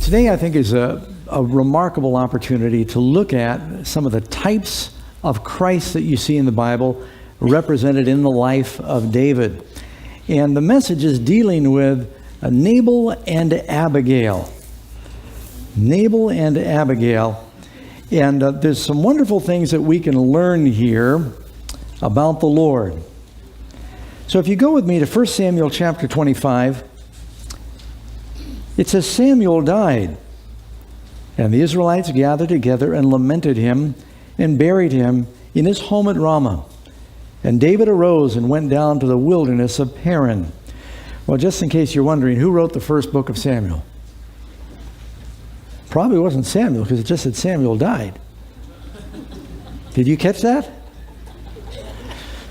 Today, I think, is a remarkable opportunity to look at some of the types of Christ that you see in the Bible represented in the life of David. And the message is dealing with Nabal and Abigail. Nabal and Abigail. And there's some wonderful things that we can learn here about the Lord. So if you go with me to 1 Samuel chapter 25, it says, Samuel died, and the Israelites gathered together and lamented him and buried him in his home at Ramah. And David arose and went down to the wilderness of Paran. Well, just in case you're wondering, who wrote the first book of Samuel? Probably wasn't Samuel, because it just said Samuel died. Did you catch that?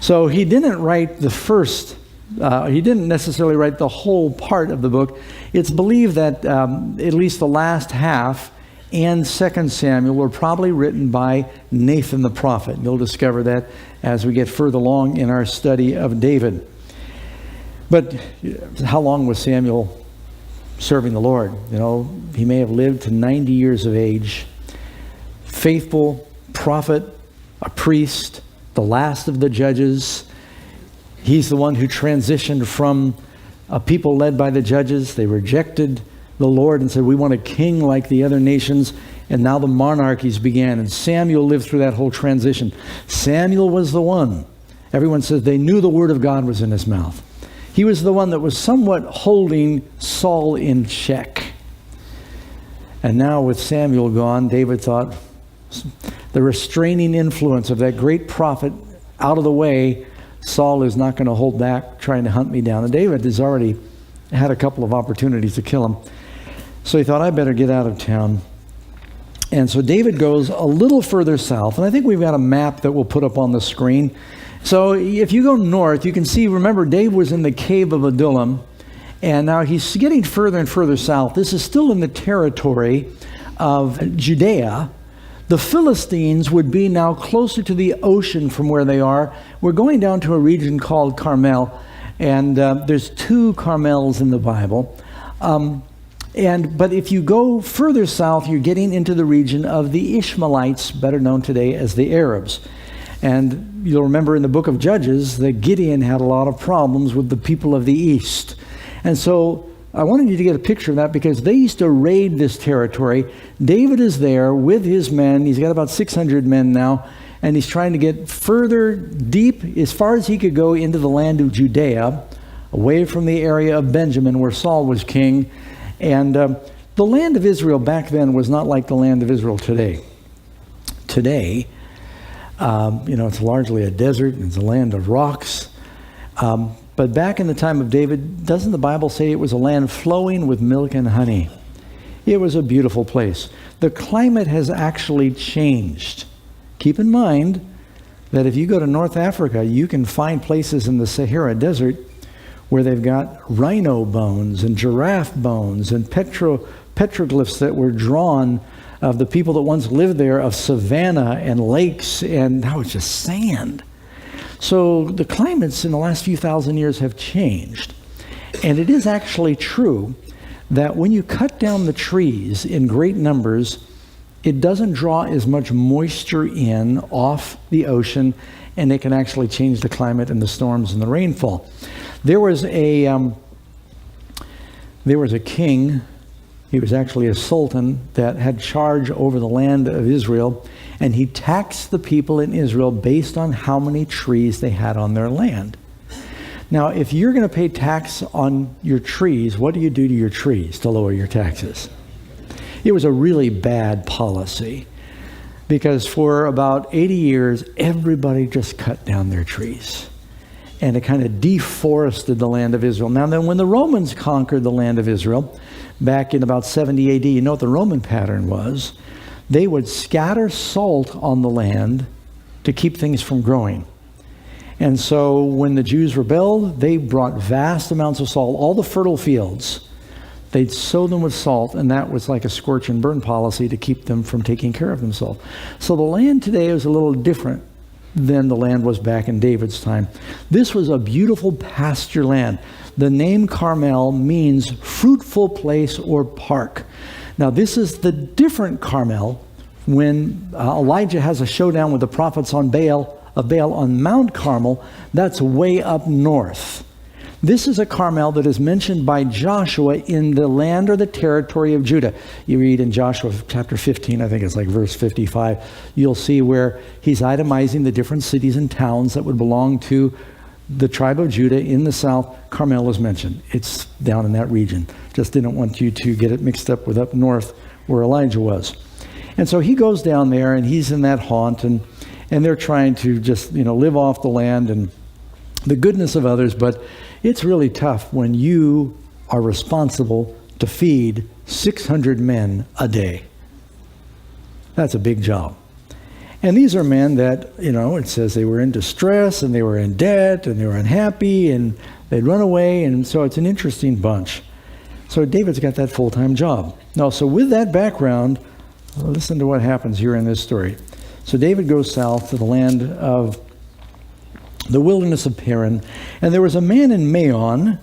So he didn't write the first, he didn't necessarily write the whole part of the book. It's believed that at least the last half and 2 Samuel were probably written by Nathan the prophet. You'll discover that as we get further along in our study of David. But how long was Samuel serving the Lord? You know, he may have lived to 90 years of age. Faithful prophet, a priest, the last of the judges. He's the one who transitioned from a people led by the judges. They rejected the Lord and said, we want a king like the other nations. And now the monarchies began. And Samuel lived through that whole transition. Samuel was the one. Everyone says they knew the word of God was in his mouth. He was the one that was somewhat holding Saul in check. And now with Samuel gone, David thought, the restraining influence of that great prophet out of the way, Saul is not going to hold back trying to hunt me down. And David has already had a couple of opportunities to kill him. So he thought, I better get out of town. And so David goes a little further south. And I think we've got a map that we'll put up on the screen. So if you go north, you can see, remember, David was in the cave of Adullam. And now he's getting further and further south. This is still in the territory of Judea. The Philistines would be now closer to the ocean from where they are. We're going down to a region called Carmel, and there's 2 Carmels in the Bible. But if you go further south, you're getting into the region of the Ishmaelites, better known today as the Arabs. And you'll remember in the book of Judges that Gideon had a lot of problems with the people of the east. And so I wanted you to get a picture of that because they used to raid this territory. David is there with his men. He's got about 600 men now, and he's trying to get further deep as far as he could go into the land of Judea, away from the area of Benjamin where Saul was king. And the land of Israel back then was not like the land of Israel today. Today, it's largely a desert, and it's a land of rocks. But back in the time of David, doesn't the Bible say it was a land flowing with milk and honey? It was a beautiful place. The climate has actually changed. Keep in mind that if you go to North Africa, you can find places in the Sahara Desert where they've got rhino bones and giraffe bones and petroglyphs that were drawn of the people that once lived there, of savanna and lakes, and now it's just sand. So the climates in the last few thousand years have changed. And it is actually true that when you cut down the trees in great numbers, it doesn't draw as much moisture in off the ocean, and it can actually change the climate and the storms and the rainfall. There was a king, he was actually a sultan that had charge over the land of Israel, and he taxed the people in Israel based on how many trees they had on their land. Now, if you're going to pay tax on your trees, what do you do to your trees to lower your taxes? It was a really bad policy because for about 80 years, everybody just cut down their trees. And it kind of deforested the land of Israel. Now, then when the Romans conquered the land of Israel back in about 70 AD, you know what the Roman pattern was? They would scatter salt on the land to keep things from growing. And so when the Jews rebelled, they brought vast amounts of salt, all the fertile fields. They'd sow them with salt, and that was like a scorch and burn policy to keep them from taking care of themselves. So the land today is a little different than the land was back in David's time. This was a beautiful pasture land. The name Carmel means fruitful place or park. Now, this is the different Carmel when Elijah has a showdown with the prophets of Baal on Mount Carmel. That's way up north. This is a Carmel that is mentioned by Joshua in the land or the territory of Judah. You read in Joshua chapter 15, I think it's like verse 55, you'll see where he's itemizing the different cities and towns that would belong to the tribe of Judah in the south. Carmel is mentioned. It's down in that region. Just didn't want you to get it mixed up with up north where Elijah was. And so he goes down there and he's in that haunt, and they're trying to just, live off the land and the goodness of others, but it's really tough when you are responsible to feed 600 men a day. That's a big job. And these are men that, it says they were in distress and they were in debt and they were unhappy and they'd run away. And so it's an interesting bunch. So David's got that full-time job. Now, so with that background, listen to what happens here in this story. So David goes south to the land of the wilderness of Paran, and there was a man in Maon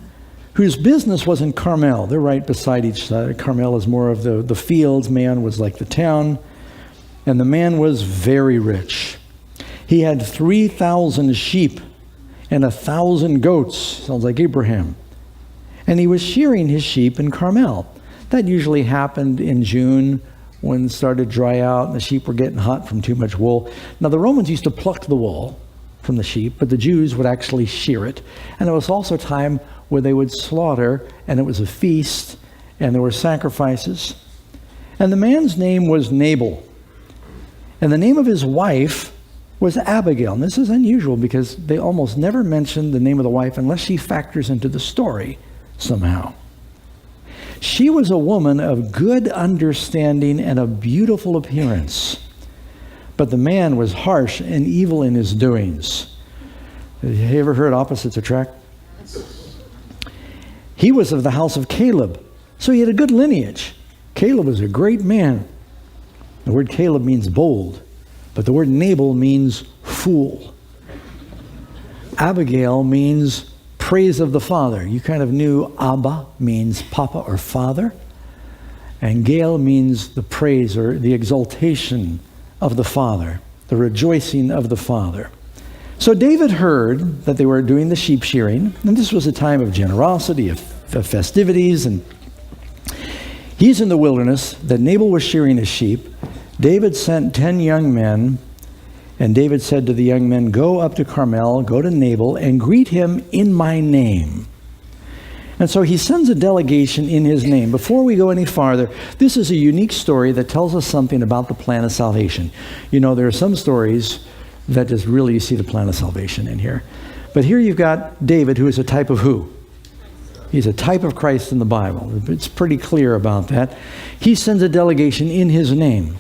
whose business was in Carmel. They're right beside each side. Carmel is more of the fields. Maon was like the town. And the man was very rich. He had 3,000 sheep and 1,000 goats. Sounds like Abraham. And he was shearing his sheep in Carmel. That usually happened in June when it started to dry out and the sheep were getting hot from too much wool. Now the Romans used to pluck the wool from the sheep, but the Jews would actually shear it. And there was also a time where they would slaughter, and it was a feast, and there were sacrifices. And the man's name was Nabal. And the name of his wife was Abigail. And this is unusual because they almost never mention the name of the wife unless she factors into the story somehow. She was a woman of good understanding and a beautiful appearance. But the man was harsh and evil in his doings. Have you ever heard opposites attract? He was of the house of Caleb, so he had a good lineage. Caleb was a great man. The word Caleb means bold, but the word Nabal means fool. Abigail means praise of the father. You kind of knew Abba means papa or father, and Gail means the praise or the exaltation of the father, the rejoicing of the father. So David heard that they were doing the sheep shearing, and this was a time of generosity, of festivities, and he's in the wilderness, that Nabal was shearing his sheep. David sent 10 young men, and David said to the young men, "Go up to Carmel, go to Nabal, and greet him in my name." And so he sends a delegation in his name. Before we go any farther, this is a unique story that tells us something about the plan of salvation. There are some stories that just really you see the plan of salvation in here. But here you've got David, who is a type of who? He's a type of Christ in the Bible. It's pretty clear about that. He sends a delegation in his name.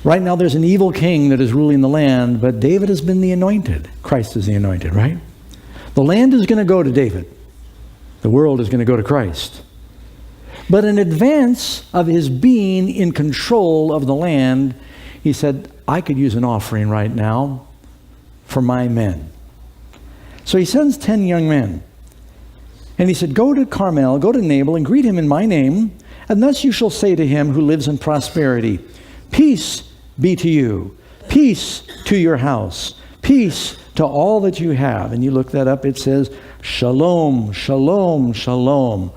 Right now there's an evil king that is ruling the land, but David has been the anointed. Christ is the anointed, right? The land is going to go to David. The world is going to go to Christ. But in advance of his being in control of the land, he said, I could use an offering right now for my men. So he sends 10 young men. And he said, go to Carmel, go to Nabal, and greet him in my name. And thus you shall say to him who lives in prosperity, peace be to you, peace to your house, peace to all that you have. And you look that up, it says, shalom, shalom, shalom.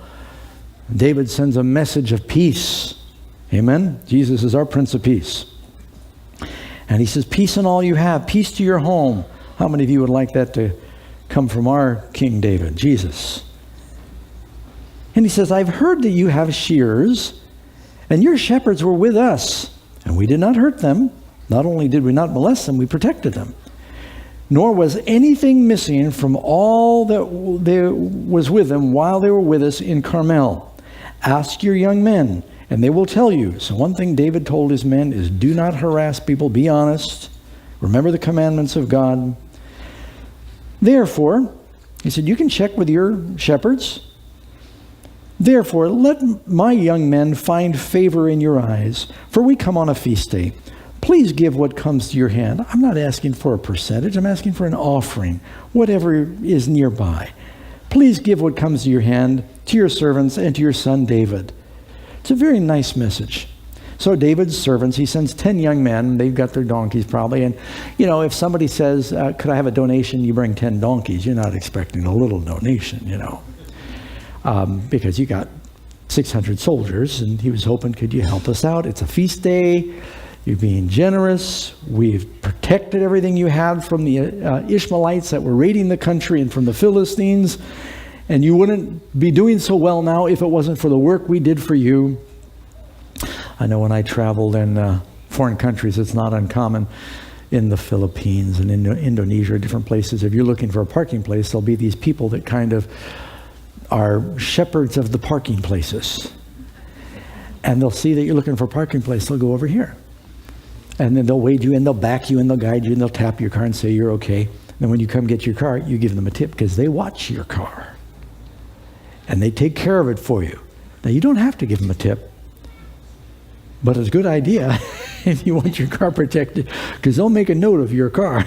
David sends a message of peace. Amen? Jesus is our Prince of Peace. And he says, peace in all you have, peace to your home. How many of you would like that to come from our King David, Jesus? And he says, I've heard that you have shears, and your shepherds were with us, and we did not hurt them. Not only did we not molest them, we protected them. Nor was anything missing from all that there was with them while they were with us in Carmel. Ask your young men, and they will tell you. So one thing David told his men is do not harass people, be honest. Remember the commandments of God. Therefore, he said, you can check with your shepherds. Therefore, let my young men find favor in your eyes, for we come on a feast day. Please give what comes to your hand. I'm not asking for a percentage. I'm asking for an offering, whatever is nearby. Please give what comes to your hand to your servants and to your son David. It's a very nice message. So David's servants, he sends 10 young men. They've got their donkeys probably. And, if somebody says, could I have a donation? You bring 10 donkeys. You're not expecting a little donation, because you got 600 soldiers. And he was hoping, could you help us out? It's a feast day. You're being generous. We've protected everything you had from the Ishmaelites that were raiding the country and from the Philistines. And you wouldn't be doing so well now if it wasn't for the work we did for you. I know when I traveled in foreign countries, it's not uncommon in the Philippines and in Indonesia or different places. If you're looking for a parking place, there'll be these people that kind of are shepherds of the parking places. And they'll see that you're looking for a parking place, they'll go over here. And then they'll wade you in, they'll back you in, they'll guide you, and they'll tap your car and say you're okay. And when you come get your car, you give them a tip because they watch your car. And they take care of it for you. Now, you don't have to give them a tip. But it's a good idea if you want your car protected, because they'll make a note of your car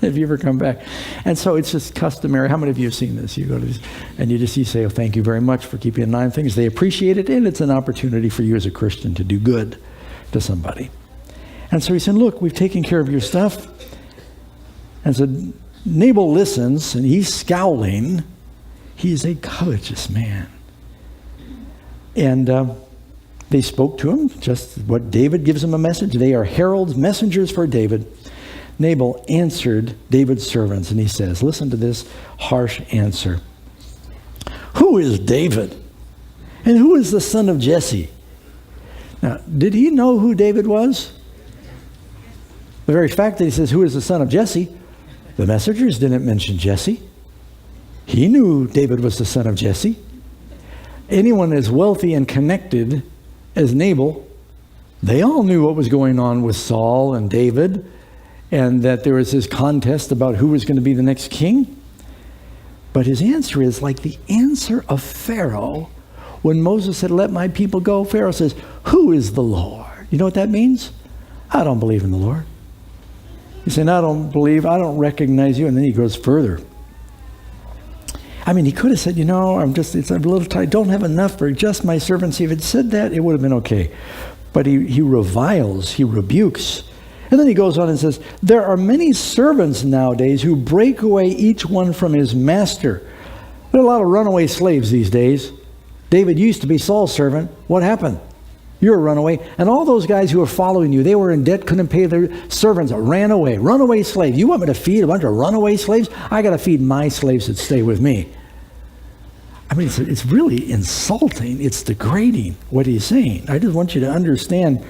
if you ever come back. And so it's just customary. How many of you have seen this? You go to this, and you say, oh, thank you very much for keeping an eye on things. They appreciate it, and it's an opportunity for you as a Christian to do good to somebody. And so he said, look, we've taken care of your stuff. And so Nabal listens, and he's scowling. He's a covetous man. And they spoke to him, just what David gives him a message. They are heralds, messengers for David. Nabal answered David's servants, and he says, listen to this harsh answer. Who is David? And who is the son of Jesse? Now, did he know who David was? The very fact that he says, who is the son of Jesse? The messengers didn't mention Jesse. He knew David was the son of Jesse. Anyone as wealthy and connected as Nabal, they all knew what was going on with Saul and David, and that there was this contest about who was going to be the next king. But his answer is like the answer of Pharaoh. When Moses said, let my people go, Pharaoh says, who is the Lord? You know what that means? I don't believe in the Lord. He's saying, I don't recognize you. And then he goes further. I mean, he could have said, it's a little tight. I don't have enough for just my servants. If he had said that, it would have been okay. But he reviles, he rebukes. And then he goes on and says, there are many servants nowadays who break away each one from his master. There are a lot of runaway slaves these days. David used to be Saul's servant. What happened? You're a runaway. And all those guys who were following you, they were in debt, couldn't pay their servants, ran away. Runaway slaves. You want me to feed a bunch of runaway slaves? I got to feed my slaves that stay with me. I mean, it's really insulting. It's degrading what he's saying. I just want you to understand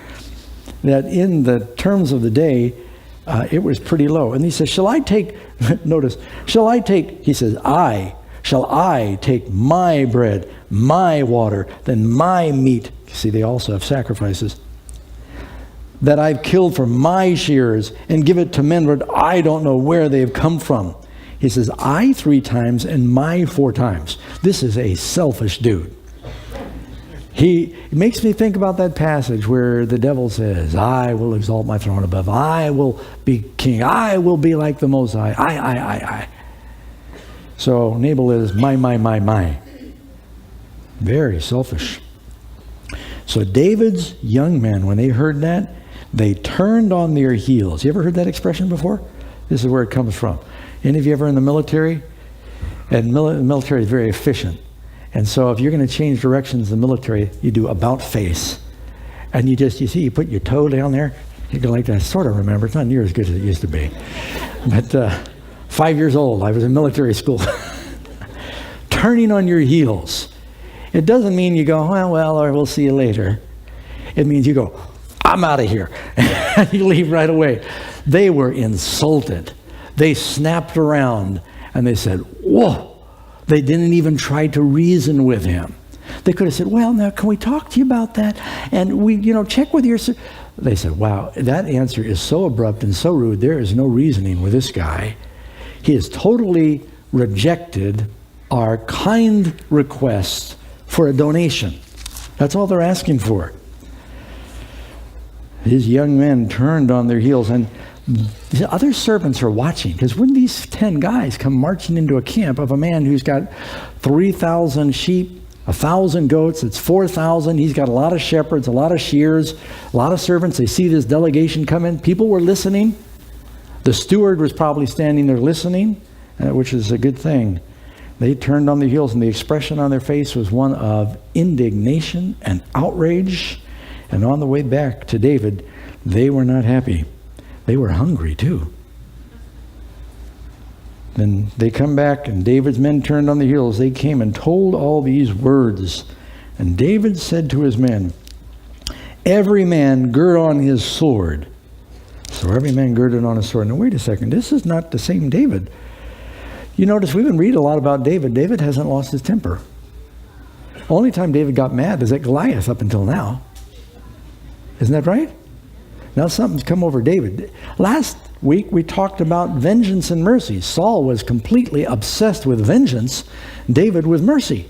that in the terms of the day, it was pretty low. And he says, shall I take, notice, he says, shall I take my bread, my water, then my meat. See, they also have sacrifices that I've killed for my shears and give it to men, but I don't know where they've come from. He says, I 3 times and my 4 times. This is a selfish dude. It makes me think about that passage where the devil says, I will exalt my throne above. I will be king. I will be like the Most High. I. So Nabal is my. Very selfish. So David's young men, when they heard that, they turned on their heels. You ever heard that expression before? This is where it comes from. Any of you ever in the military? And the military is very efficient. And so if you're going to change directions in the military, you do about face. And you put your toe down there. You go like that. I sort of remember. It's not near as good as it used to be. But 5 years old, I was in military school. Turning on your heels. It doesn't mean you go, well, or we'll see you later. It means you go, I'm out of here. And you leave right away. They were insulted. They snapped around and they said, whoa. They didn't even try to reason with him. They could have said, well, now, can we talk to you about that? And we, check with your... They said, wow, that answer is so abrupt and so rude. There is no reasoning with this guy. He has totally rejected our kind request for a donation. That's all they're asking for. His young men turned on their heels, and the other servants are watching, because when these 10 guys come marching into a camp of a man who's got 3,000 sheep, 1,000 goats, it's 4,000. He's got a lot of shepherds, a lot of shears, a lot of servants. They see this delegation come in. People were listening. The steward was probably standing there listening, which is a good thing. They turned on their heels, and the expression on their face was one of indignation and outrage. And on the way back to David, they were not happy. They were hungry too. Then they come back, and David's men turned on their heels. They came and told all these words. And David said to his men, every man gird on his sword. So every man girded on his sword. Now wait a second, this is not the same David. You notice we've been reading a lot about David. David hasn't lost his temper. Only time David got mad is at Goliath up until now. Isn't that right? Now something's come over David. Last week we talked about vengeance and mercy. Saul was completely obsessed with vengeance, David with mercy.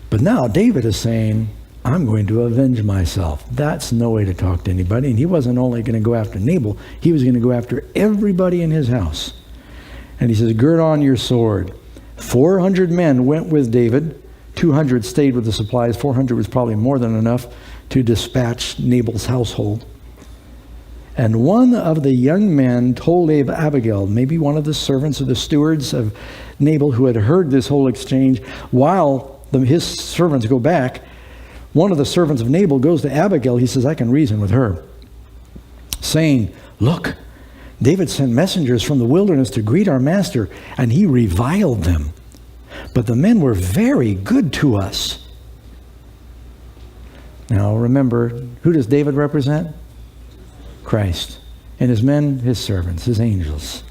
But now David is saying, I'm going to avenge myself. That's no way to talk to anybody. And he wasn't only going to go after Nabal, he was going to go after everybody in his house. And he says, gird on your sword. 400 men went with David. 200 stayed with the supplies. 400 was probably more than enough to dispatch Nabal's household. And one of the young men told Abigail, maybe one of the servants or the stewards of Nabal who had heard this whole exchange, while his servants go back, one of the servants of Nabal goes to Abigail. He says, I can reason with her, saying, look, David sent messengers from the wilderness to greet our master, and he reviled them. But the men were very good to us. Now remember, who does David represent? Christ. And his men, his servants, his angels.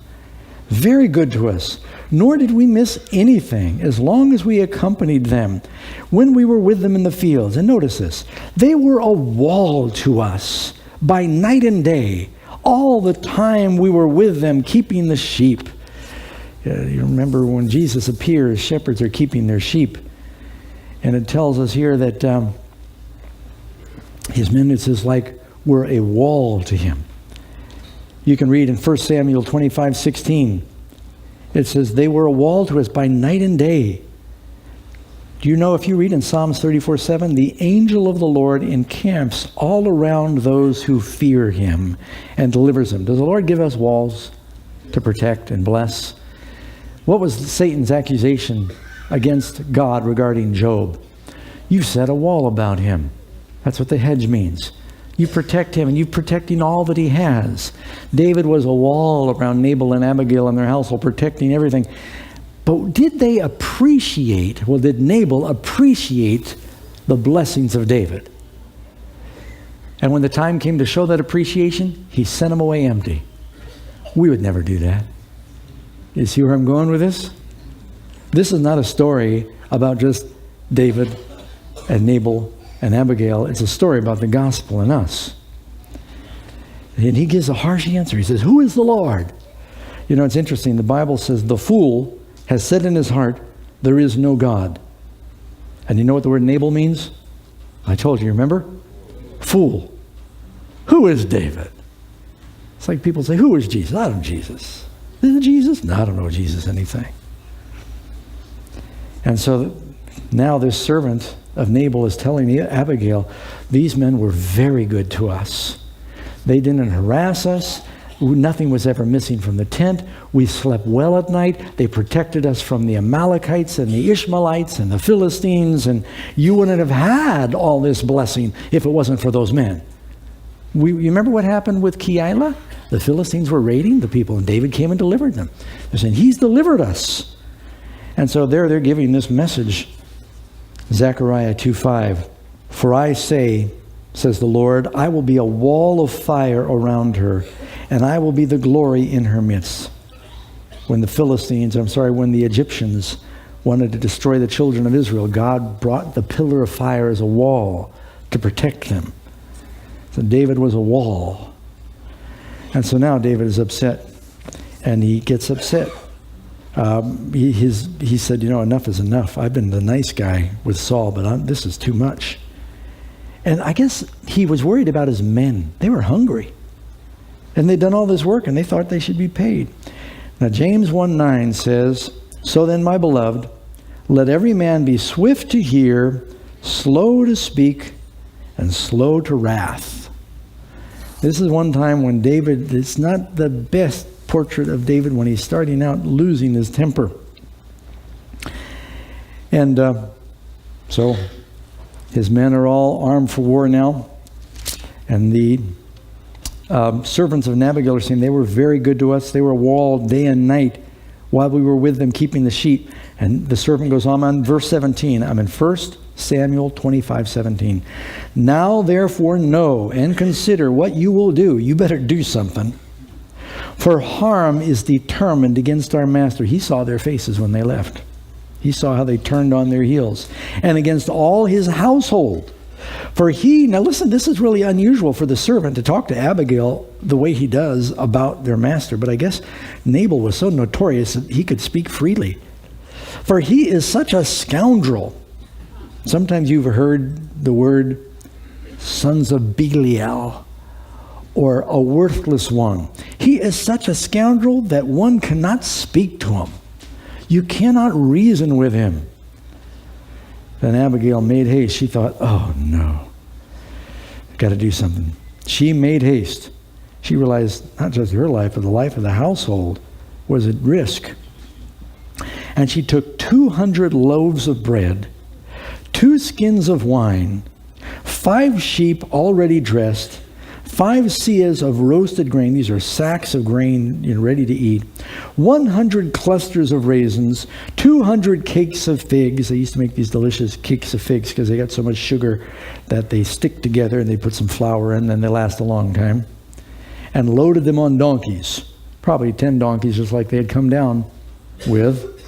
Very good to us. Nor did we miss anything as long as we accompanied them when we were with them in the fields. And notice this. They were a wall to us by night and day, all the time we were with them keeping the sheep. You remember when Jesus appears, shepherds are keeping their sheep. And it tells us here that his men, it says, like, were a wall to him. You can read in 1 Samuel 25:16. It says, they were a wall to us by night and day. Do you know, if you read in Psalms 34:7, the angel of the Lord encamps all around those who fear him and delivers them. Does the Lord give us walls to protect and bless? What was Satan's accusation against God regarding Job? You set a wall about him. That's what the hedge means. You protect him, and you're protecting all that he has. David was a wall around Nabal and Abigail and their household, protecting everything. But did they appreciate, did Nabal appreciate the blessings of David? And when the time came to show that appreciation, he sent them away empty. We would never do that. You see where I'm going with this? This is not a story about just David and Nabal and Abigail. It's a story about the gospel and us. And he gives a harsh answer. He says, who is the Lord? You know, it's interesting. The Bible says the fool has said in his heart, there is no God. And you know what the word Nabal means? I told you, remember? Fool. Who is David? It's like people say, who is Jesus? I don't know Jesus. Is it Jesus? No, I don't know Jesus anything. And so now this servant of Nabal is telling Abigail, these men were very good to us. They didn't harass us. Nothing was ever missing from the tent. We slept well at night. They protected us from the Amalekites and the Ishmaelites and the Philistines, and you wouldn't have had all this blessing if it wasn't for those men. You remember what happened with Keilah? The Philistines were raiding the people, and David came and delivered them. They're saying, he's delivered us. And so they're giving this message. Zechariah 2:5, for I say, says the Lord, I will be a wall of fire around her, and I will be the glory in her midst. When the Egyptians wanted to destroy the children of Israel, God brought the pillar of fire as a wall to protect them. So David was a wall. And so now David is upset, and he gets upset. He said, enough is enough. I've been the nice guy with Saul, but this is too much. And I guess he was worried about his men. They were hungry. And they'd done all this work, and they thought they should be paid. Now, James 1:9 says, so then, my beloved, Let every man be swift to hear, slow to speak, and slow to wrath. This is one time when David, it's not the best portrait of David when he's starting out losing his temper. And so his men are all armed for war now. And the servants of Nabal are saying they were very good to us. They were walled day and night while we were with them keeping the sheep. And the servant goes on verse 17. I'm in 1 Samuel 25:17. Now therefore know and consider what you will do. You better do something. For harm is determined against our master. He saw their faces when they left. He saw how they turned on their heels. And against all his household. For he, now listen, this is really unusual for the servant to talk to Abigail the way he does about their master. But I guess Nabal was so notorious that he could speak freely. For he is such a scoundrel. Sometimes you've heard the word sons of Belial, or a worthless one. He is such a scoundrel that one cannot speak to him. You cannot reason with him. Then Abigail made haste. She thought, oh no, I've got to do something. She made haste. She realized not just her life, but the life of the household was at risk. And she took 200 loaves of bread, 2 skins of wine, 5 sheep already dressed, 5 seahs of roasted grain. These are sacks of grain, ready to eat. 100 clusters of raisins, 200 cakes of figs. They used to make these delicious cakes of figs because they got so much sugar that they stick together, and they put some flour in, and they last a long time. And loaded them on donkeys, probably 10 donkeys, just like they had come down with.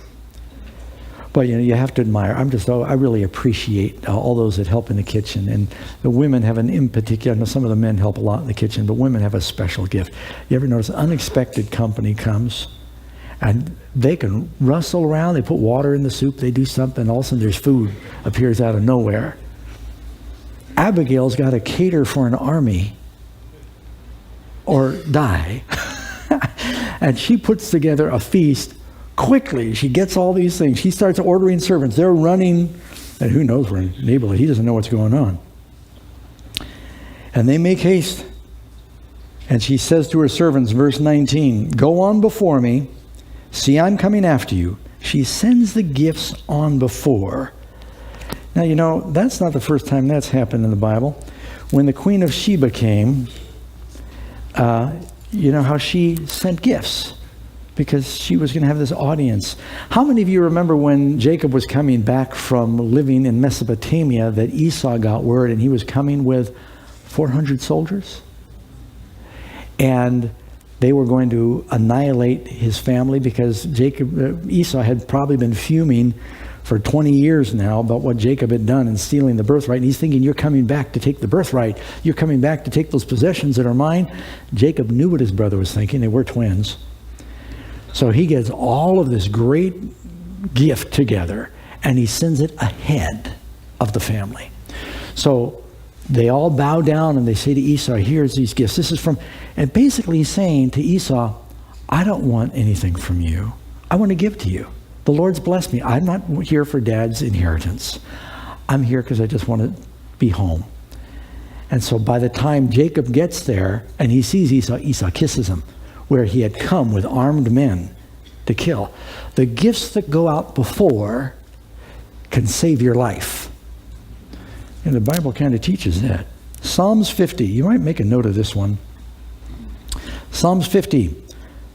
But you have to admire. I really appreciate all those that help in the kitchen, and the women have in particular. I know some of the men help a lot in the kitchen, but women have a special gift. You ever notice unexpected company comes, and they can rustle around. They put water in the soup. They do something. All of a sudden, there's food appears out of nowhere. Abigail's got to cater for an army, or die, and she puts together a feast. Quickly, she gets all these things. She starts ordering servants. They're running, and who knows where Nabal, he doesn't know what's going on. And they make haste. And she says to her servants, verse 19, go on before me. See, I'm coming after you. She sends the gifts on before. Now, that's not the first time that's happened in the Bible. When the Queen of Sheba came, you know how she sent gifts, because she was going to have this audience. How many of you remember when Jacob was coming back from living in Mesopotamia that Esau got word and he was coming with 400 soldiers? And they were going to annihilate his family because Esau had probably been fuming for 20 years now about what Jacob had done in stealing the birthright. And he's thinking, you're coming back to take the birthright. You're coming back to take those possessions that are mine. Jacob knew what his brother was thinking. They were twins. So he gets all of this great gift together, and he sends it ahead of the family. So they all bow down and they say to Esau, here's these gifts. This is from, and basically he's saying to Esau, I don't want anything from you. I want to give to you. The Lord's blessed me. I'm not here for Dad's inheritance. I'm here because I just want to be home. And so by the time Jacob gets there and he sees Esau, Esau kisses him, where he had come with armed men to kill. The gifts that go out before can save your life. And the Bible kind of teaches that. Psalms 50. You might make a note of this one. Psalms 50.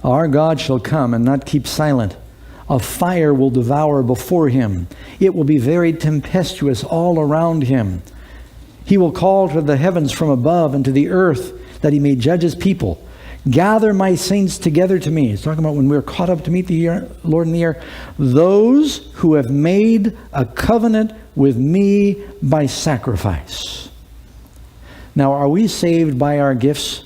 Our God shall come and not keep silent. A fire will devour before him. It will be very tempestuous all around him. He will call to the heavens from above and to the earth that he may judge his people. Gather my saints together to me. It's talking about when we're caught up to meet the Lord in the air. Those who have made a covenant with me by sacrifice. Now, are we saved by our gifts?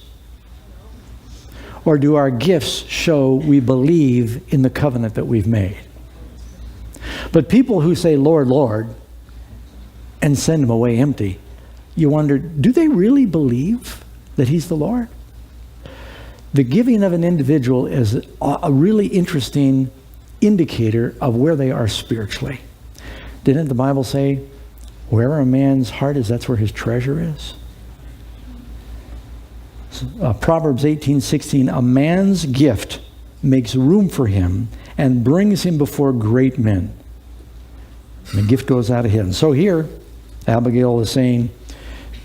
Or do our gifts show we believe in the covenant that we've made? But people who say, Lord, Lord, and send them away empty, you wonder, do they really believe that he's the Lord? The giving of an individual is a really interesting indicator of where they are spiritually. Didn't the Bible say, wherever a man's heart is, that's where his treasure is? Proverbs 18:16, a man's gift makes room for him and brings him before great men. And the gift goes out ahead. And so here, Abigail is saying,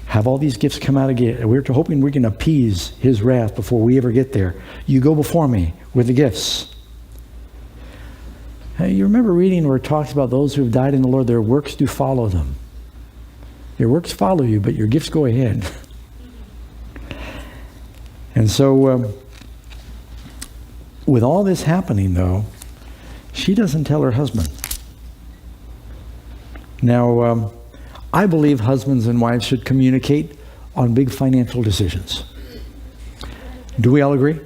have all these gifts come out again. We're hoping we can appease his wrath before we ever get there. You go before me with the gifts. You remember reading where it talks about those who have died in the Lord, their works do follow them. Your works follow you, but your gifts go ahead. And so, with all this happening, though, she doesn't tell her husband. Now, I believe husbands and wives should communicate on big financial decisions. Do we all agree?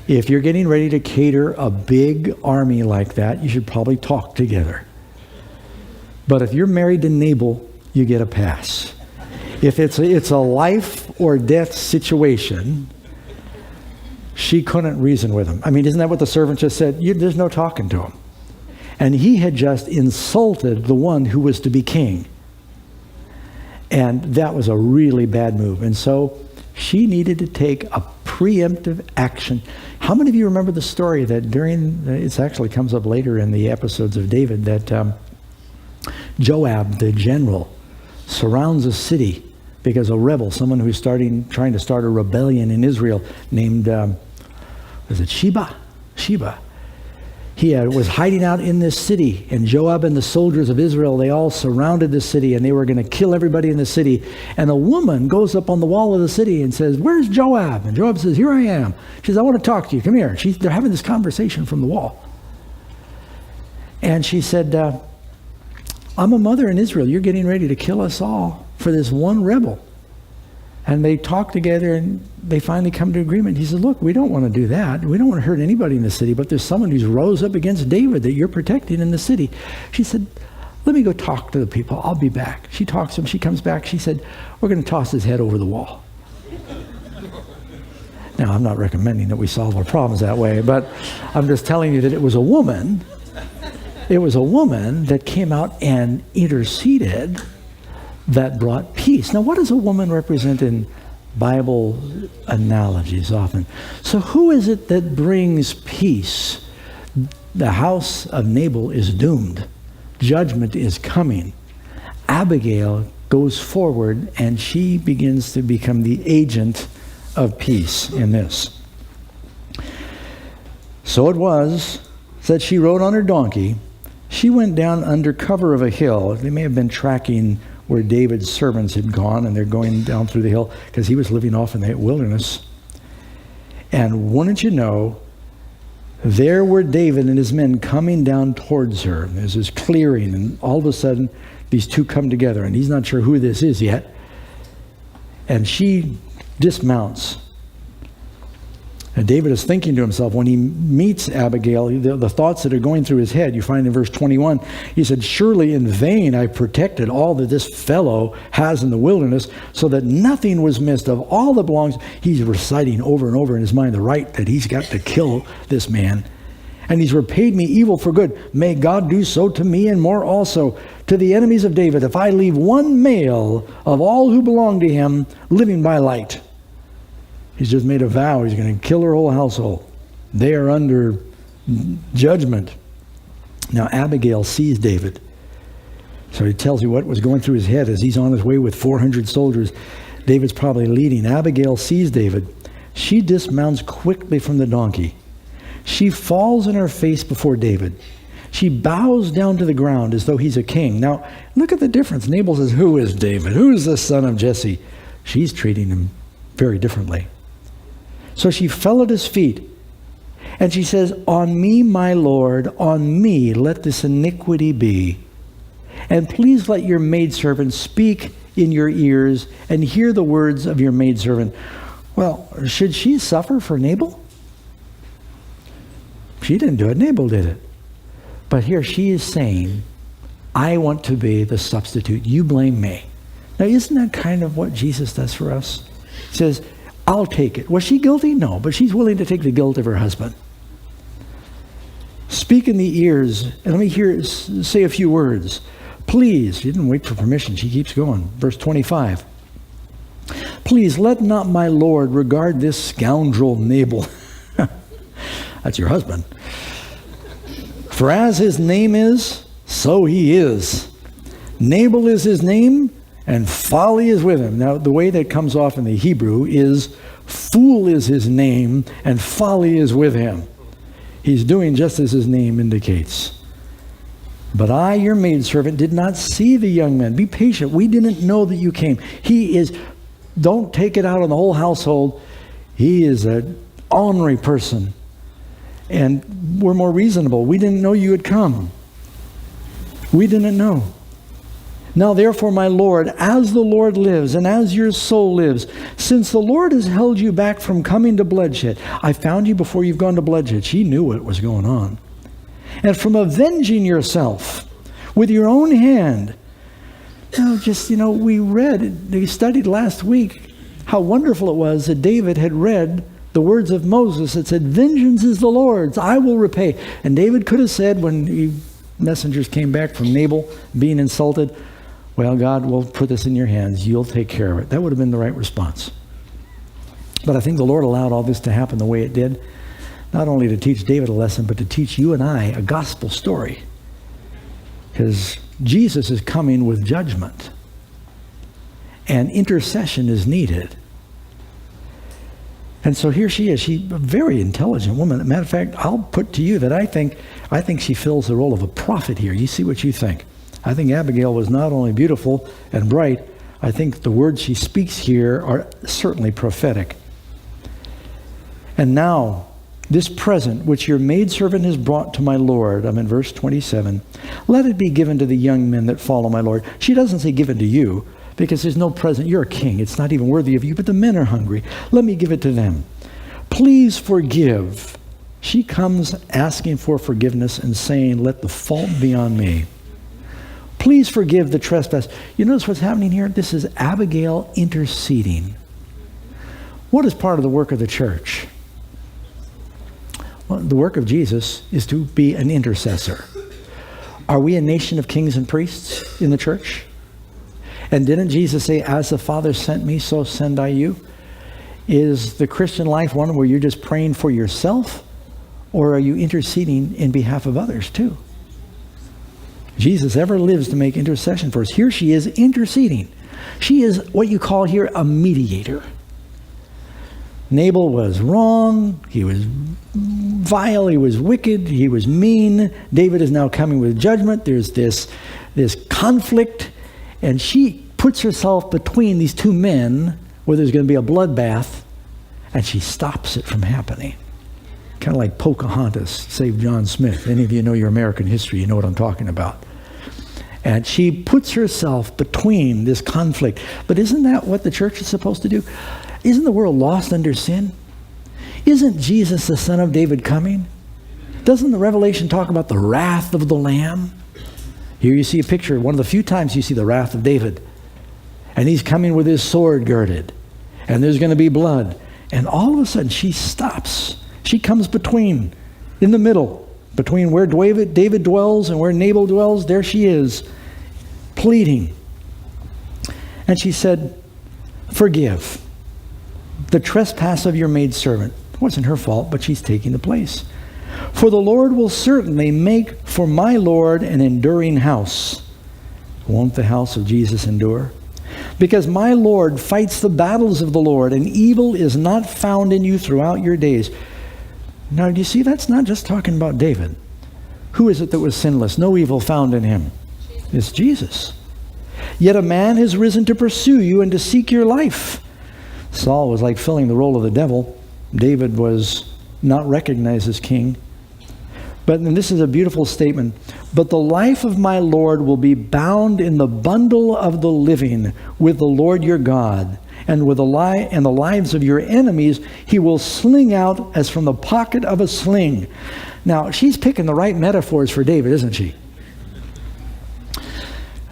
If you're getting ready to cater a big army like that, you should probably talk together. But if you're married to Nabal, you get a pass. If it's a life or death situation, she couldn't reason with him. I mean, isn't that what the servant just said? There's no talking to him. And he had just insulted the one who was to be king. And that was a really bad move. And so she needed to take a preemptive action. How many of you remember the story that it actually comes up later in the episodes of David, that Joab, the general, surrounds a city because a rebel, someone who's trying to start a rebellion in Israel, named, was it Sheba? He was hiding out in this city, and Joab and the soldiers of Israel, they all surrounded the city, and they were going to kill everybody in the city. And a woman goes up on the wall of the city and says, "Where's Joab?" And Joab says, "Here I am." She says, "I want to talk to you. Come here." They're having this conversation from the wall. And she said, "I'm a mother in Israel. You're getting ready to kill us all for this one rebel." And they talk together, and they finally come to agreement. He says, "Look, we don't want to do that. We don't want to hurt anybody in the city, but there's someone who's rose up against David that you're protecting in the city." She said, "Let me go talk to the people. I'll be back." She talks to him. She comes back. She said, "We're going to toss his head over the wall." Now, I'm not recommending that we solve our problems that way, but I'm just telling you that it was a woman. It was a woman that came out and interceded that brought peace. Now, what does a woman represent in Bible analogies often? So who is it that brings peace? The house of Nabal is doomed. Judgment is coming. Abigail goes forward, and she begins to become the agent of peace in this. So it was that she rode on her donkey. She went down under cover of a hill. They may have been tracking where David's servants had gone, and they're going down through the hill because he was living off in the wilderness. And wouldn't you know, there were David and his men coming down towards her. There's this clearing, and all of a sudden, these two come together, and he's not sure who this is yet. And she dismounts. And David is thinking to himself, when he meets Abigail, the thoughts that are going through his head, you find in verse 21, he said, "Surely in vain I protected all that this fellow has in the wilderness, so that nothing was missed of all that belongs." He's reciting over and over in his mind the right that he's got to kill this man. "And he's repaid me evil for good. May God do so to me and more also, to the enemies of David, if I leave one male of all who belong to him living by light." He's just made a vow. He's going to kill her whole household. They are under judgment. Now, Abigail sees David. So he tells you what was going through his head as he's on his way with 400 soldiers. David's probably leading. Abigail sees David. She dismounts quickly from the donkey. She falls on her face before David. She bows down to the ground as though he's a king. Now, look at the difference. Nabal says, "Who is David? Who is the son of Jesse?" She's treating him very differently. So she fell at his feet, and she says, "On me, my Lord, on me let this iniquity be. And please let your maidservant speak in your ears and hear the words of your maidservant." Well, should she suffer for Nabal? She didn't do it. Nabal did it. But here she is saying, "I want to be the substitute. You blame me." Now, isn't that kind of what Jesus does for us? He says, "I'll take it." Was she guilty? No, but she's willing to take the guilt of her husband. Speak in the ears, and let me say a few words. Please, she didn't wait for permission. She keeps going. Verse 25. Please let not my Lord regard this scoundrel Nabal. That's your husband. For as his name is, so he is. Nabal is his name, and folly is with him. Now, the way that comes off in the Hebrew is, fool is his name, and folly is with him. He's doing just as his name indicates. But I, your maidservant, did not see the young man. Be patient. We didn't know that you came. Don't take it out on the whole household. He is an ornery person. And we're more reasonable. We didn't know you had come. We didn't know. Now therefore, my Lord, as the Lord lives and as your soul lives, since the Lord has held you back from coming to bloodshed, I found you before you've gone to bloodshed. She knew what was going on. And from avenging yourself with your own hand. We studied last week how wonderful it was that David had read the words of Moses that said, vengeance is the Lord's, I will repay. And David could have said when messengers came back from Nabal being insulted, well, God will put this in your hands. You'll take care of it. That would have been the right response. But I think the Lord allowed all this to happen the way it did, not only to teach David a lesson, but to teach you and I a gospel story. Because Jesus is coming with judgment. And intercession is needed. And so here she is. She's a very intelligent woman. As a matter of fact, I'll put to you that I think she fills the role of a prophet here. You see what you think. I think Abigail was not only beautiful and bright, I think the words she speaks here are certainly prophetic. And now, this present which your maidservant has brought to my Lord, I'm in verse 27, let it be given to the young men that follow my Lord. She doesn't say given to you, because there's no present. You're a king. It's not even worthy of you, but the men are hungry. Let me give it to them. Please forgive. She comes asking for forgiveness and saying, let the fault be on me. Please forgive the trespass. You notice what's happening here? This is Abigail interceding. What is part of the work of the church? Well, the work of Jesus is to be an intercessor. Are we a nation of kings and priests in the church? And didn't Jesus say, as the Father sent me, so send I you? Is the Christian life one where you're just praying for yourself? Or are you interceding in behalf of others too? Jesus ever lives to make intercession for us. Here she is interceding. She is what you call here a mediator. Nabal was wrong. He was vile. He was wicked. He was mean. David is now coming with judgment. There's this conflict. And she puts herself between these two men where there's going to be a bloodbath, and she stops it from happening. Kind of like Pocahontas saved John Smith. Any of you know your American history, you know what I'm talking about. And she puts herself between this conflict. But isn't that what the church is supposed to do? Isn't the world lost under sin? Isn't Jesus the Son of David coming? Doesn't the Revelation talk about the wrath of the Lamb? Here you see a picture, one of the few times you see the wrath of David. And he's coming with his sword girded. And there's going to be blood. And all of a sudden she stops. She comes between, in the middle, between where David dwells and where Nabal dwells. There she is, pleading. And she said, forgive the trespass of your maidservant. It wasn't her fault, but she's taking the place. For the Lord will certainly make for my Lord an enduring house. Won't the house of Jesus endure? Because my Lord fights the battles of the Lord, and evil is not found in you throughout your days. Now, do you see, that's not just talking about David. Who is it that was sinless? No evil found in him. It's Jesus. Yet a man has risen to pursue you and to seek your life. Saul was like filling the role of the devil. David was not recognized as king. But and this is a beautiful statement. But the life of my Lord will be bound in the bundle of the living with the Lord your God. And with the lives of your enemies, he will sling out as from the pocket of a sling. Now, she's picking the right metaphors for David, isn't she?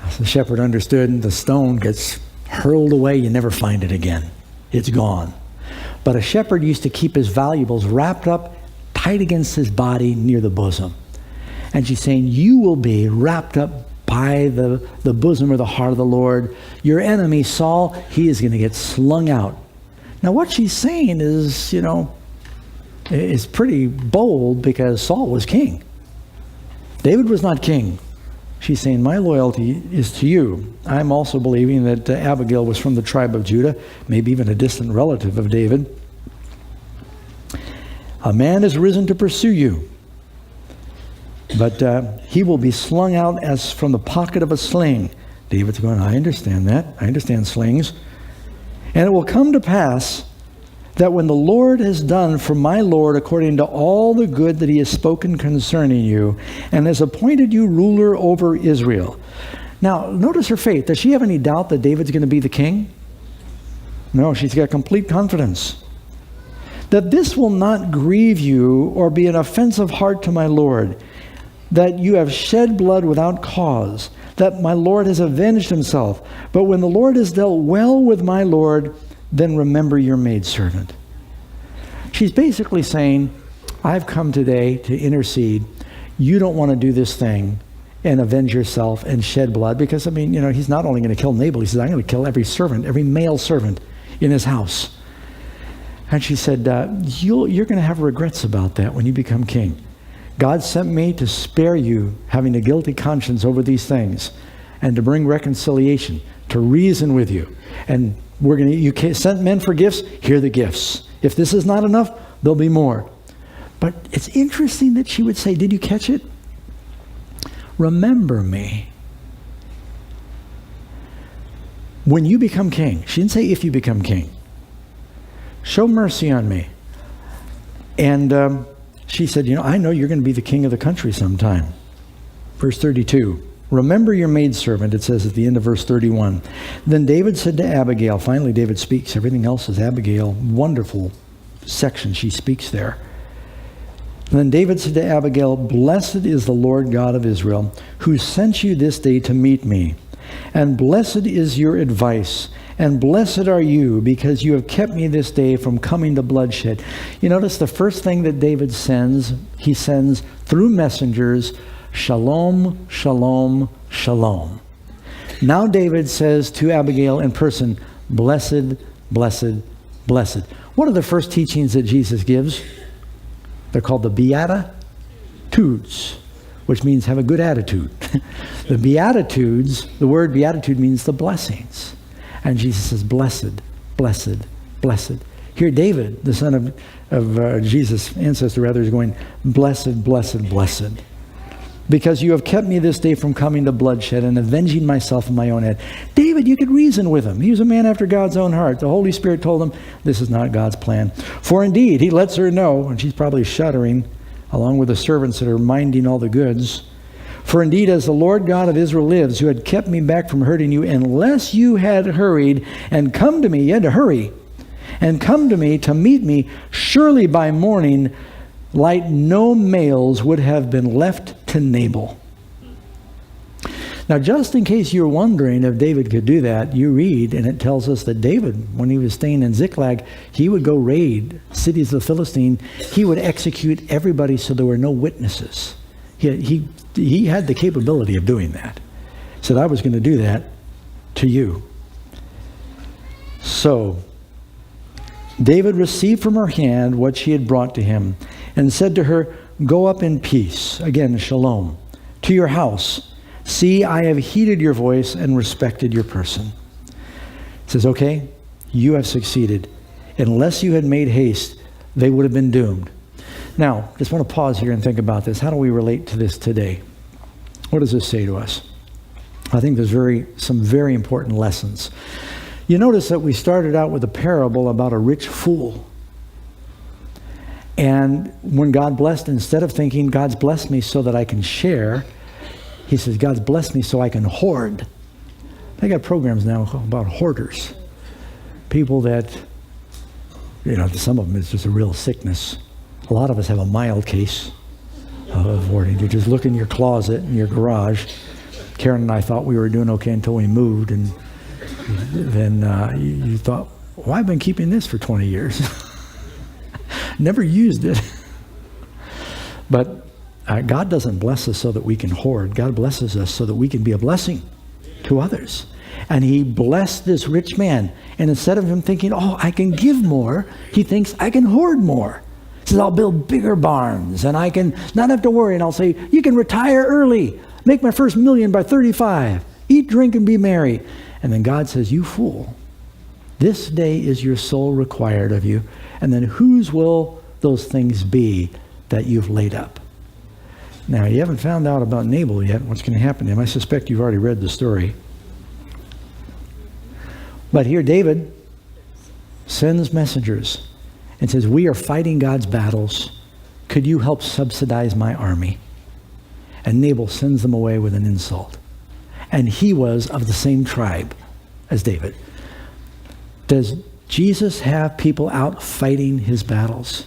As the shepherd understood, the stone gets hurled away, you never find it again. It's gone. But a shepherd used to keep his valuables wrapped up tight against his body near the bosom. And she's saying, you will be wrapped up by the bosom or the heart of the Lord. Your enemy, Saul, he is going to get slung out. Now what she's saying is, is pretty bold because Saul was king. David was not king. She's saying, my loyalty is to you. I'm also believing that Abigail was from the tribe of Judah, maybe even a distant relative of David. A man has risen to pursue you, but he will be slung out as from the pocket of a sling. David's going, I understand that. I understand slings. And it will come to pass that when the Lord has done for my Lord according to all the good that he has spoken concerning you, and has appointed you ruler over Israel. Now, notice her faith. Does she have any doubt that David's going to be the king? No, she's got complete confidence. That this will not grieve you or be an offensive heart to my Lord, that you have shed blood without cause, that my Lord has avenged himself. But when the Lord has dealt well with my Lord, then remember your maidservant. She's basically saying, I've come today to intercede. You don't want to do this thing and avenge yourself and shed blood, because, he's not only going to kill Nabal, he says, I'm going to kill every servant, every male servant in his house. And she said, you're going to have regrets about that when you become king. God sent me to spare you having a guilty conscience over these things and to bring reconciliation, to reason with you. And you sent men for gifts, here are the gifts. If this is not enough, there'll be more. But it's interesting that she would say, did you catch it? Remember me. When you become king. She didn't say if you become king. Show mercy on me. And she said, I know you're going to be the king of the country sometime. Verse 32. Remember your maidservant, it says at the end of verse 31. Then David said to Abigail, finally David speaks, everything else is Abigail, wonderful section she speaks there. And then David said to Abigail, blessed is the Lord God of Israel, who sent you this day to meet me. And blessed is your advice, and blessed are you, because you have kept me this day from coming to bloodshed. You notice the first thing that David sends, he sends through messengers, shalom, shalom, shalom. Now David says to Abigail in person, blessed, blessed, blessed. What are the first teachings that Jesus gives? They're called the Beatitudes, which means have a good attitude. The Beatitudes, the word beatitude means the blessings. And Jesus says, blessed, blessed, blessed. Here David, the son of Jesus' ancestor rather, is going, blessed, blessed, blessed. Because you have kept me this day from coming to bloodshed and avenging myself in my own head. David, you could reason with him. He was a man after God's own heart. The Holy Spirit told him, this is not God's plan. For indeed, he lets her know, and she's probably shuddering, along with the servants that are minding all the goods. For indeed, as the Lord God of Israel lives, who had kept me back from hurting you, unless you had hurried and come to me, you had to hurry, and come to me to meet me, surely by morning, light no males would have been left to Nabal. Now, just in case you're wondering if David could do that, you read, and it tells us that David, when he was staying in Ziklag, he would go raid cities of the Philistine. He would execute everybody so there were no witnesses. He had the capability of doing that. He said, I was going to do that to you. So, David received from her hand what she had brought to him, and said to her, go up in peace, again, shalom, to your house. See, I have heeded your voice and respected your person. He says, okay, you have succeeded. Unless you had made haste, they would have been doomed. Now, just want to pause here and think about this. How do we relate to this today? What does this say to us? I think there's some very important lessons. You notice that we started out with a parable about a rich fool. And when God blessed, instead of thinking, God's blessed me so that I can share, he says, God's blessed me so I can hoard. They got programs now about hoarders. People that, some of them it's just a real sickness. A lot of us have a mild case of hoarding. You just look in your closet, in your garage. Karen and I thought we were doing okay until we moved. And then you thought, well, I've been keeping this for 20 years. Never used it. But God doesn't bless us so that we can hoard. God blesses us so that we can be a blessing to others. And he blessed this rich man. And instead of him thinking, oh, I can give more, he thinks, I can hoard more. He says, I'll build bigger barns and I can not have to worry. And I'll say, you can retire early. Make my first million by 35. Eat, drink, and be merry. And then God says, you fool. This day is your soul required of you. And then whose will those things be that you've laid up? Now, you haven't found out about Nabal yet, what's going to happen to him. I suspect you've already read the story. But here David sends messengers and says, we are fighting God's battles. Could you help subsidize my army? And Nabal sends them away with an insult. And he was of the same tribe as David. Does Jesus have people out fighting his battles?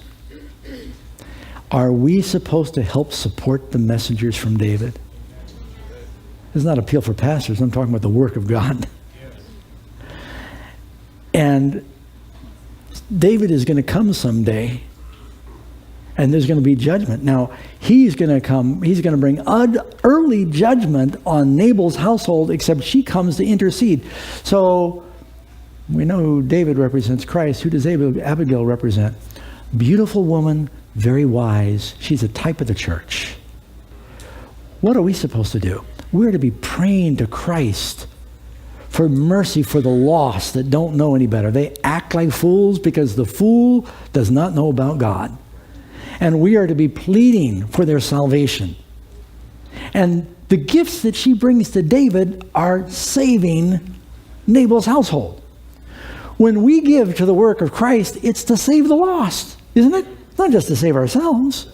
Are we supposed to help support the messengers from David? This is not an appeal for pastors. I'm talking about the work of God. And David is going to come someday, and there's going to be judgment. Now, he's going to come, he's going to bring early judgment on Nabal's household, except she comes to intercede. So we know who David represents, Christ. Who does Abigail represent? Beautiful woman, very wise. She's a type of the church. What are we supposed to do? We're to be praying to Christ for mercy for the lost that don't know any better. They act like fools because the fool does not know about God. And we are to be pleading for their salvation. And the gifts that she brings to David are saving Nabal's household. When we give to the work of Christ, it's to save the lost, isn't it? It's not just to save ourselves.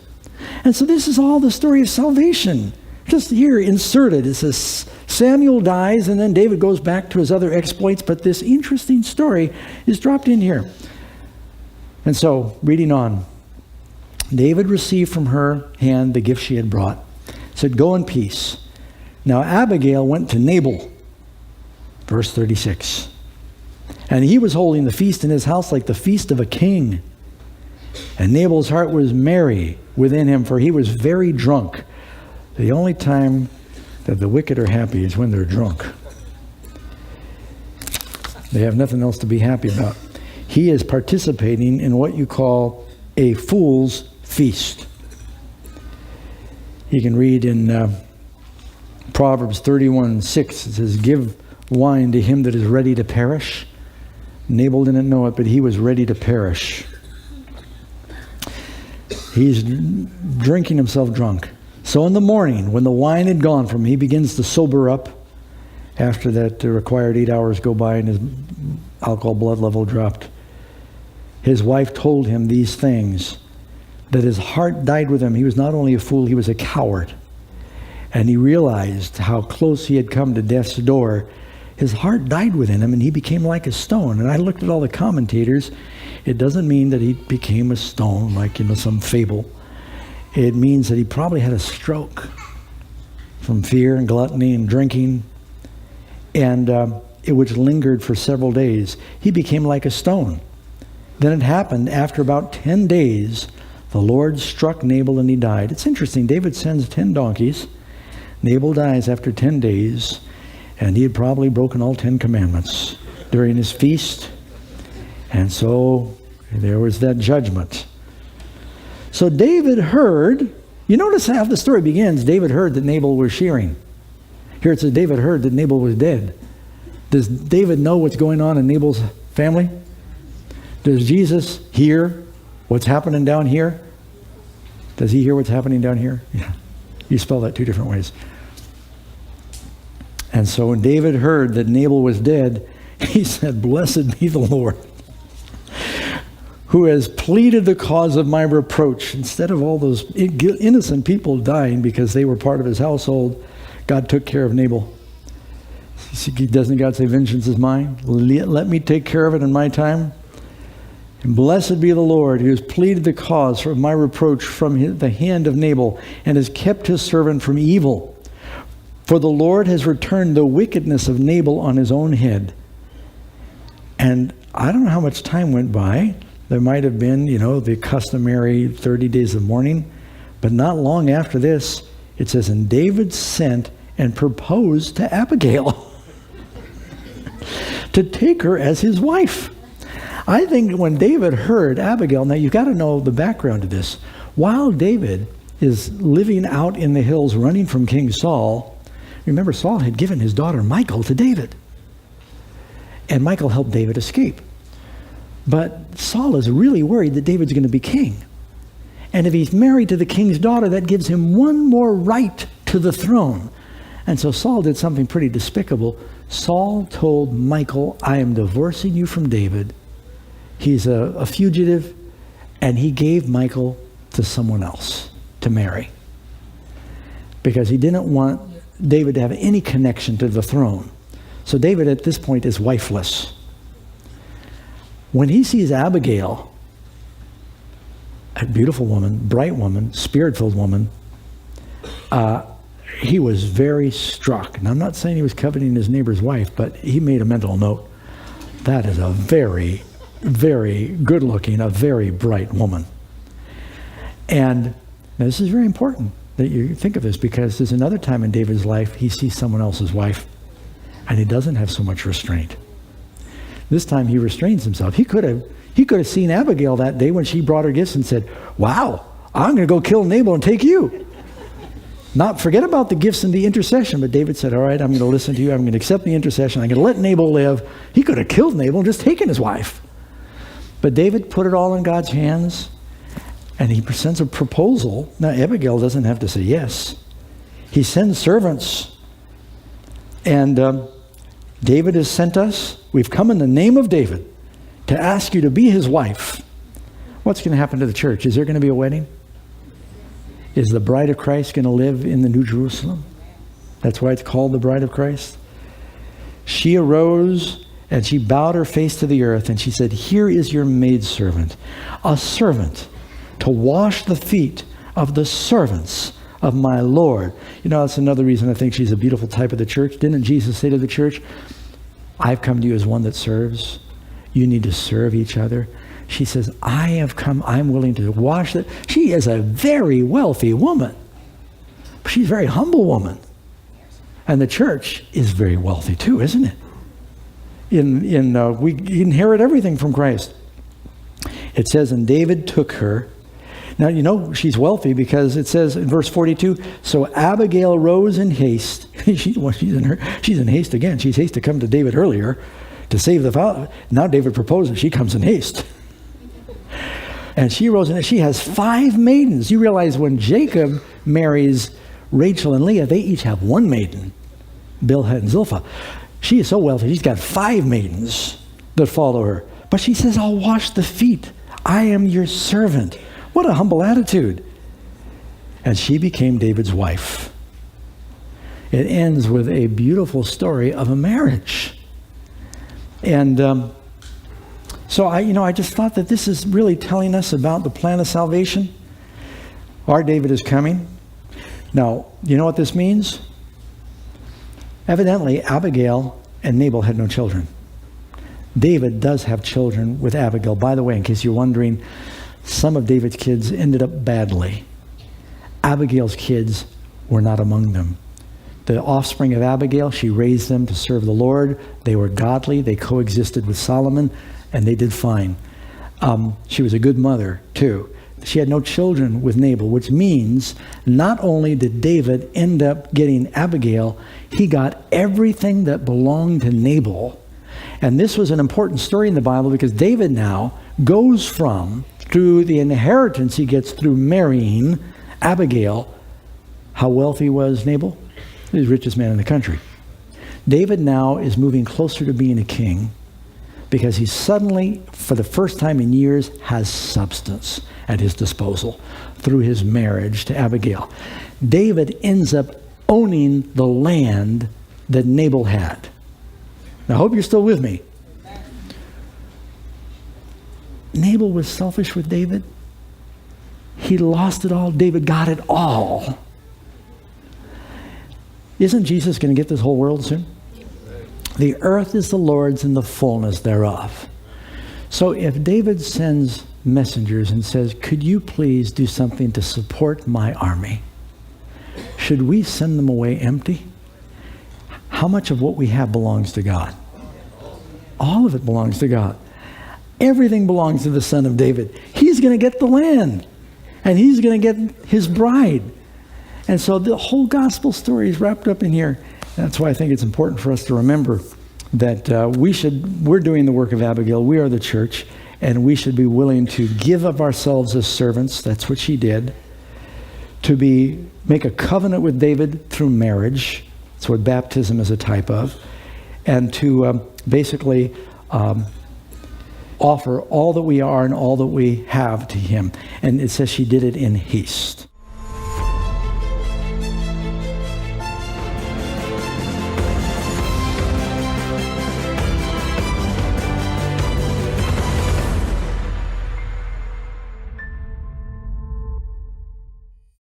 And so this is all the story of salvation. Just here inserted, it says Samuel dies and then David goes back to his other exploits, but this interesting story is dropped in here. And so, reading on, David received from her hand the gift she had brought. Said, go in peace. Now Abigail went to Nabal. Verse 36. And he was holding the feast in his house like the feast of a king. And Nabal's heart was merry within him, for he was very drunk. The only time that the wicked are happy is when they're drunk. They have nothing else to be happy about. He is participating in what you call a fool's feast. You can read in Proverbs 31:6. It says, give wine to him that is ready to perish. Nabal didn't know it, but he was ready to perish. He's drinking himself drunk. So in the morning, when the wine had gone from him, he begins to sober up. After that required 8 hours go by and his alcohol blood level dropped. His wife told him these things, that his heart died with him. He was not only a fool, he was a coward. And he realized how close he had come to death's door. His heart died within him and he became like a stone. And I looked at all the commentators. It doesn't mean that he became a stone like, some fable. It means that he probably had a stroke from fear and gluttony and drinking, and which lingered for several days. He became like a stone. Then it happened after about 10 days, the Lord struck Nabal and he died. It's interesting. David sends 10 donkeys. Nabal dies after 10 days, and he had probably broken all 10 commandments during his feast. And so there was that judgment. So David heard, you notice how the story begins. David heard that Nabal was shearing. Here it says David heard that Nabal was dead. Does David know what's going on in Nabal's family? Does Jesus hear what's happening down here? Does he hear what's happening down here? Yeah. You spell that two different ways. And so when David heard that Nabal was dead, he said, blessed be the Lord, who has pleaded the cause of my reproach. Instead of all those innocent people dying because they were part of his household, God took care of Nabal. Doesn't God say, vengeance is mine? Let me take care of it in my time. And blessed be the Lord, who has pleaded the cause of my reproach from the hand of Nabal, and has kept his servant from evil. For the Lord has returned the wickedness of Nabal on his own head. And I don't know how much time went by. There might have been, the customary 30 days of mourning. But not long after this, it says, and David sent and proposed to Abigail to take her as his wife. I think when David heard Abigail, now you've got to know the background to this. While David is living out in the hills running from King Saul, remember Saul had given his daughter Michal to David. And Michal helped David escape. But Saul is really worried that David's going to be king. And if he's married to the king's daughter, that gives him one more right to the throne. And so Saul did something pretty despicable. Saul told Michal, I am divorcing you from David. He's a fugitive, and he gave Michal to someone else to marry. Because he didn't want David to have any connection to the throne. So David at this point is wifeless. When he sees Abigail, a beautiful woman, bright woman, spirit-filled woman, he was very struck. And I'm not saying he was coveting his neighbor's wife, but he made a mental note. That is a very, very good-looking, a very bright woman. And this is very important that you think of this, because there's another time in David's life he sees someone else's wife, and he doesn't have so much restraint. This time he restrains himself. He could have seen Abigail that day when she brought her gifts and said, wow, I'm going to go kill Nabal and take you. Not forget about the gifts and the intercession, but David said, all right, I'm going to listen to you. I'm going to accept the intercession. I'm going to let Nabal live. He could have killed Nabal and just taken his wife. But David put it all in God's hands, and he presents a proposal. Now, Abigail doesn't have to say yes. He sends servants, and David has sent us. We've come in the name of David to ask you to be his wife. What's going to happen to the church? Is there going to be a wedding? Is the bride of Christ going to live in the New Jerusalem? That's why it's called the bride of Christ. She arose and she bowed her face to the earth and she said, here is your maidservant, a servant to wash the feet of the servants of my Lord. You know, that's another reason I think she's a beautiful type of the church. Didn't Jesus say to the church, I've come to you as one that serves. You need to serve each other. She says, I have come, I'm willing to wash that. She is a very wealthy woman. She's a very humble woman. And the church is very wealthy too, isn't it? We inherit everything from Christ. It says, and David took her. Now, you know, she's wealthy because it says in verse 42, so Abigail rose in haste. She's in haste again. She's haste to come to David earlier to save the father. Now David proposes. She comes in haste. And she rose in, she has 5 maidens. You realize when Jacob marries Rachel and Leah, they each have 1 maiden, Bilhah and Zilpah. She is so wealthy, she's got 5 maidens that follow her. But she says, I'll wash the feet. I am your servant. What a humble attitude. And she became David's wife. It ends with a beautiful story of a marriage. And so I just thought that this is really telling us about the plan of salvation. Our David is coming. Now, you know what this means? Evidently, Abigail and Nabal had no children. David does have children with Abigail. By the way, in case you're wondering, some of David's kids ended up badly. Abigail's kids were not among them. The offspring of Abigail, she raised them to serve the Lord. They were godly. They coexisted with Solomon, and they did fine. She was a good mother, too. She had no children with Nabal, which means not only did David end up getting Abigail, he got everything that belonged to Nabal. And this was an important story in the Bible because David now goes from, through the inheritance he gets through marrying Abigail. How wealthy was Nabal? He was the richest man in the country. David now is moving closer to being a king because he suddenly, for the first time in years, has substance at his disposal through his marriage to Abigail. David ends up owning the land that Nabal had. Now, I hope you're still with me. Nabal was selfish with David. He lost it all. David got it all. Isn't Jesus going to get this whole world soon? The earth is the Lord's and the fullness thereof. So if David sends messengers and says, could you please do something to support my army? Should we send them away empty? How much of what we have belongs to God? All of it belongs to God. Everything belongs to the Son of David. He's going to get the land, and he's going to get his bride. And so the whole gospel story is wrapped up in here. That's why I think it's important for us to remember that we're doing the work of Abigail. We are the church, and we should be willing to give of ourselves as servants. That's what she did. To make a covenant with David through marriage. That's what baptism is a type of. And to basically offer all that we are and all that we have to him. And it says she did it in haste.